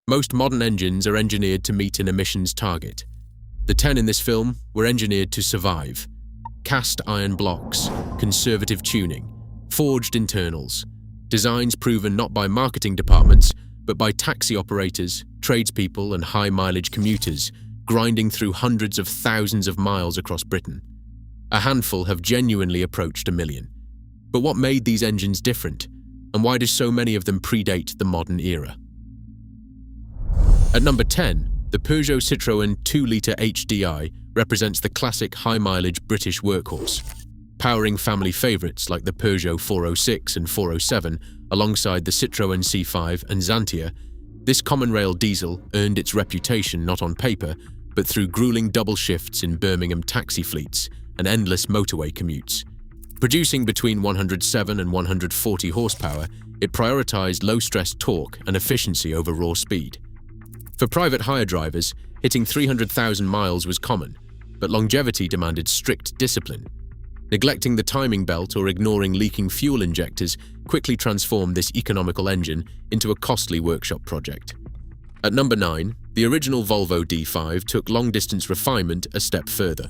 Most modern engines are engineered to meet an emissions target. The 10 in this film were engineered to survive. Cast iron blocks, conservative tuning, forged internals, designs proven not by marketing departments, but by taxi operators, tradespeople, and high-mileage commuters grinding through hundreds of thousands of miles across Britain. A handful have genuinely approached 1 million. But what made these engines different, and why do so many of them predate the modern era? At number 10, the Peugeot Citroën 2-litre HDI represents the classic high-mileage British workhorse. Powering family favourites like the Peugeot 406 and 407 alongside the Citroën C5 and Xantia, this common rail diesel earned its reputation not on paper, but through grueling double shifts in Birmingham taxi fleets and endless motorway commutes. Producing between 107 and 140 horsepower, it prioritised low-stress torque and efficiency over raw speed. For private hire drivers, hitting 300,000 miles was common, but longevity demanded strict discipline. Neglecting the timing belt or ignoring leaking fuel injectors quickly transformed this economical engine into a costly workshop project. At number 9, the original Volvo D5 took long-distance refinement a step further.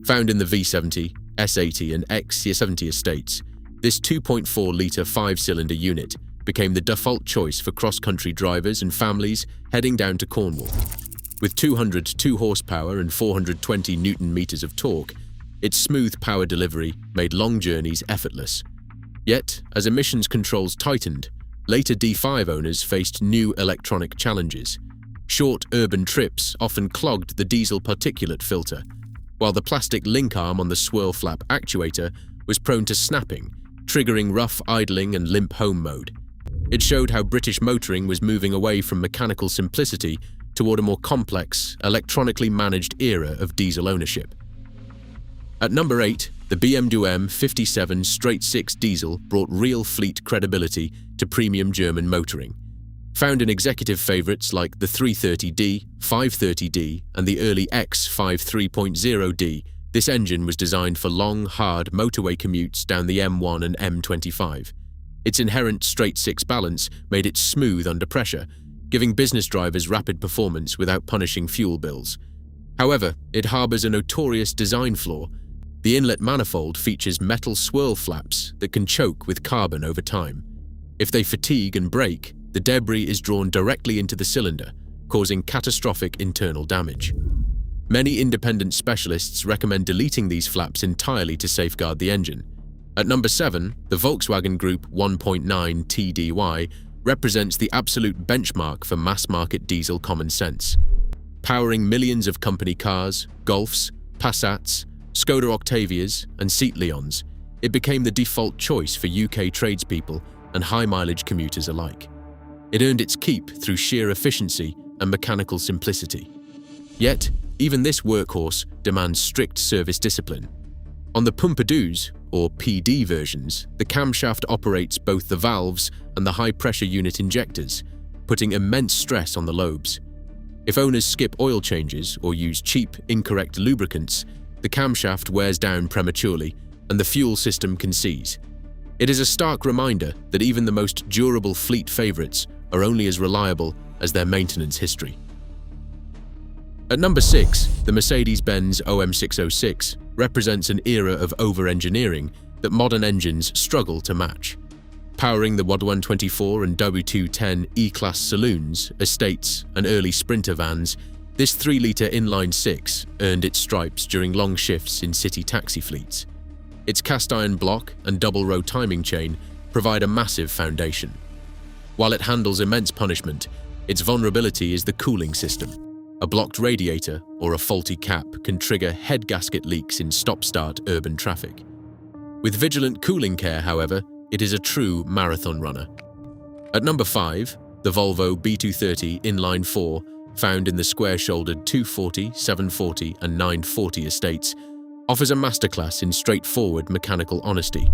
Found in the V70, S80 and XC70 estates, this 2.4-litre 5-cylinder unit became the default choice for cross-country drivers and families heading down to Cornwall. With 202 horsepower and 420 newton-meters of torque, its smooth power delivery made long journeys effortless. Yet, as emissions controls tightened, later D5 owners faced new electronic challenges. Short urban trips often clogged the diesel particulate filter, while the plastic link arm on the swirl flap actuator was prone to snapping, triggering rough idling and limp home mode. It showed how British motoring was moving away from mechanical simplicity toward a more complex, electronically managed era of diesel ownership. At number 8, the BMW M57 straight-six diesel brought real fleet credibility to premium German motoring. Found in executive favourites like the 330D, 530D, and the early X5 3.0D, this engine was designed for long, hard motorway commutes down the M1 and M25. Its inherent straight-six balance made it smooth under pressure, giving business drivers rapid performance without punishing fuel bills. However, it harbours a notorious design flaw. The inlet manifold features metal swirl flaps that can choke with carbon over time. If they fatigue and break, the debris is drawn directly into the cylinder, causing catastrophic internal damage. Many independent specialists recommend deleting these flaps entirely to safeguard the engine. At number 7, the Volkswagen Group 1.9 TDY represents the absolute benchmark for mass-market diesel common sense. Powering millions of company cars, Golfs, Passats, Skoda Octavias, and Seat Leons, it became the default choice for UK tradespeople and high-mileage commuters alike. It earned its keep through sheer efficiency and mechanical simplicity. Yet, even this workhorse demands strict service discipline. On the Pompidou's, or PD versions, the camshaft operates both the valves and the high-pressure unit injectors, putting immense stress on the lobes. If owners skip oil changes or use cheap, incorrect lubricants, the camshaft wears down prematurely and the fuel system can seize. It is a stark reminder that even the most durable fleet favourites are only as reliable as their maintenance history. At number 6, the Mercedes-Benz OM606 represents an era of over-engineering that modern engines struggle to match. Powering the WD-124 and W210 E-Class saloons, estates, and early Sprinter vans, this 3-litre inline-six earned its stripes during long shifts in city taxi fleets. Its cast-iron block and double-row timing chain provide a massive foundation. While it handles immense punishment, its vulnerability is the cooling system. A blocked radiator or a faulty cap can trigger head gasket leaks in stop-start urban traffic. With vigilant cooling care, however, it is a true marathon runner. At number 5, the Volvo B230 inline-4, found in the square-shouldered 240, 740 and 940 estates, offers a masterclass in straightforward mechanical honesty.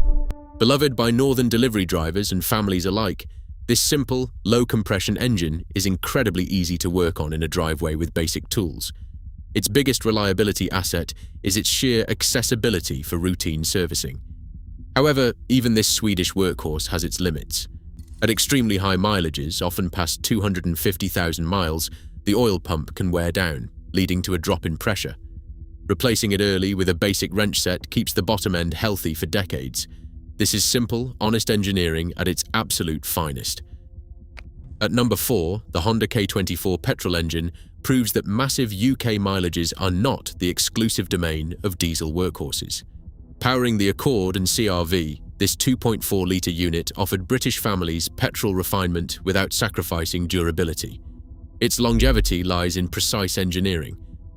Beloved by northern delivery drivers and families alike, this simple, low-compression engine is incredibly easy to work on in a driveway with basic tools. Its biggest reliability asset is its sheer accessibility for routine servicing. However, even this Swedish workhorse has its limits. At extremely high mileages, often past 250,000 miles, the oil pump can wear down, leading to a drop in pressure. Replacing it early with a basic wrench set keeps the bottom end healthy for decades. This is simple, honest engineering at its absolute finest. At number 4, the Honda K24 petrol engine proves that massive UK mileages are not the exclusive domain of diesel workhorses. Powering the Accord and CR-V, this 2.4-litre unit offered British families petrol refinement without sacrificing durability. Its longevity lies in precise engineering: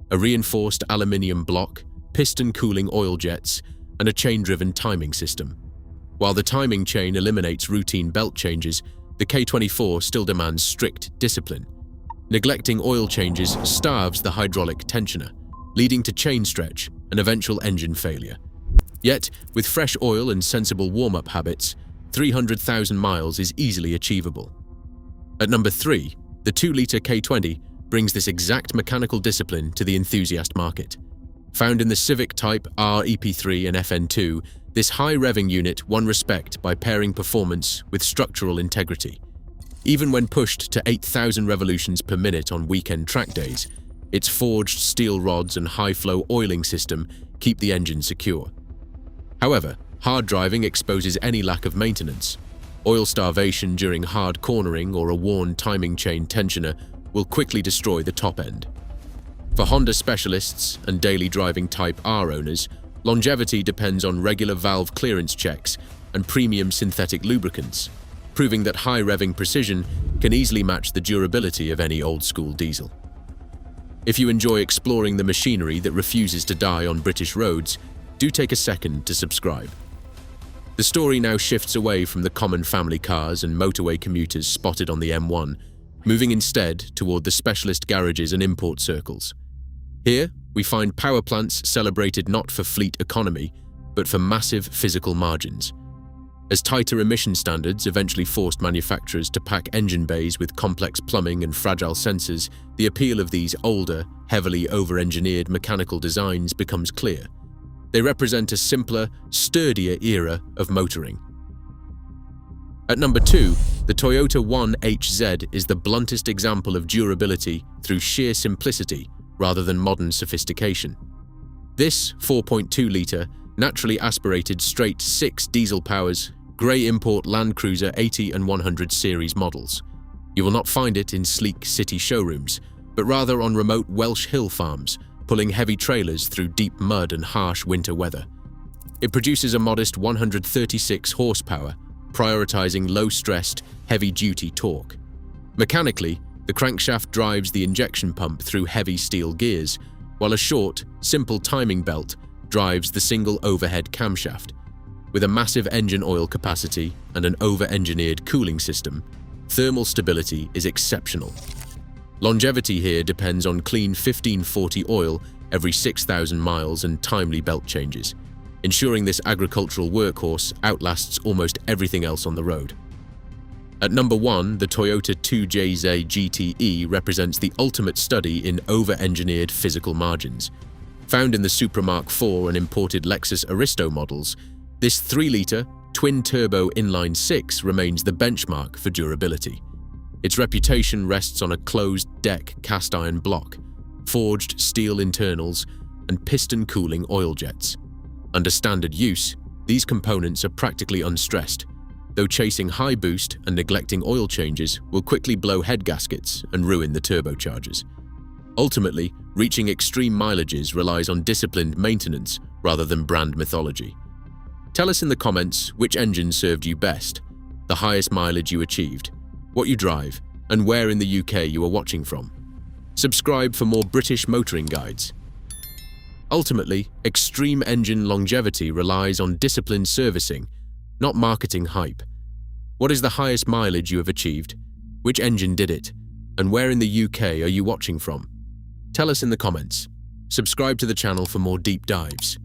a reinforced aluminium block, piston cooling oil jets, and a chain-driven timing system. While the timing chain eliminates routine belt changes, the K24 still demands strict discipline. Neglecting oil changes starves the hydraulic tensioner, leading to chain stretch and eventual engine failure. Yet, with fresh oil and sensible warm-up habits, 300,000 miles is easily achievable. At number 3, the 2-litre K20 brings this exact mechanical discipline to the enthusiast market. Found in the Civic Type R EP3 and FN2, this high-revving unit won respect by pairing performance with structural integrity. Even when pushed to 8,000 revolutions per minute on weekend track days, its forged steel rods and high-flow oiling system keep the engine secure. However, hard driving exposes any lack of maintenance. Oil starvation during hard cornering or a worn timing chain tensioner will quickly destroy the top end. For Honda specialists and daily driving Type R owners, longevity depends on regular valve clearance checks and premium synthetic lubricants, proving that high-revving precision can easily match the durability of any old-school diesel. If you enjoy exploring the machinery that refuses to die on British roads, do take a second to subscribe. The story now shifts away from the common family cars and motorway commuters spotted on the M1, moving instead toward the specialist garages and import circles. Here, we find power plants celebrated not for fleet economy, but for massive physical margins. As tighter emission standards eventually forced manufacturers to pack engine bays with complex plumbing and fragile sensors, the appeal of these older, heavily over-engineered mechanical designs becomes clear. They represent a simpler, sturdier era of motoring. At number 2, the Toyota 1HZ is the bluntest example of durability through sheer simplicity rather than modern sophistication. This 4.2-litre, naturally aspirated straight-six diesel powers grey import Land Cruiser 80 and 100 series models. You will not find it in sleek city showrooms, but rather on remote Welsh hill farms, pulling heavy trailers through deep mud and harsh winter weather. It produces a modest 136 horsepower, prioritizing low-stressed, heavy-duty torque. Mechanically, the crankshaft drives the injection pump through heavy steel gears, while a short, simple timing belt drives the single overhead camshaft. With a massive engine oil capacity and an over-engineered cooling system, thermal stability is exceptional. Longevity here depends on clean 1540 oil every 6,000 miles and timely belt changes, ensuring this agricultural workhorse outlasts almost everything else on the road. At number 1, the Toyota 2JZ GTE represents the ultimate study in over-engineered physical margins. Found in the Supra Mark IV and imported Lexus Aristo models, this 3-litre, twin-turbo inline-six remains the benchmark for durability. Its reputation rests on a closed-deck cast-iron block, forged steel internals, and piston cooling oil jets. Under standard use, these components are practically unstressed, though chasing high boost and neglecting oil changes will quickly blow head gaskets and ruin the turbochargers. Ultimately, reaching extreme mileages relies on disciplined maintenance rather than brand mythology. Tell us in the comments which engine served you best, the highest mileage you achieved, what you drive, and where in the UK you are watching from. Subscribe for more British motoring guides. Ultimately, extreme engine longevity relies on disciplined servicing, not marketing hype. What is the highest mileage you have achieved? Which engine did it? And where in the UK are you watching from? Tell us in the comments. Subscribe to the channel for more deep dives.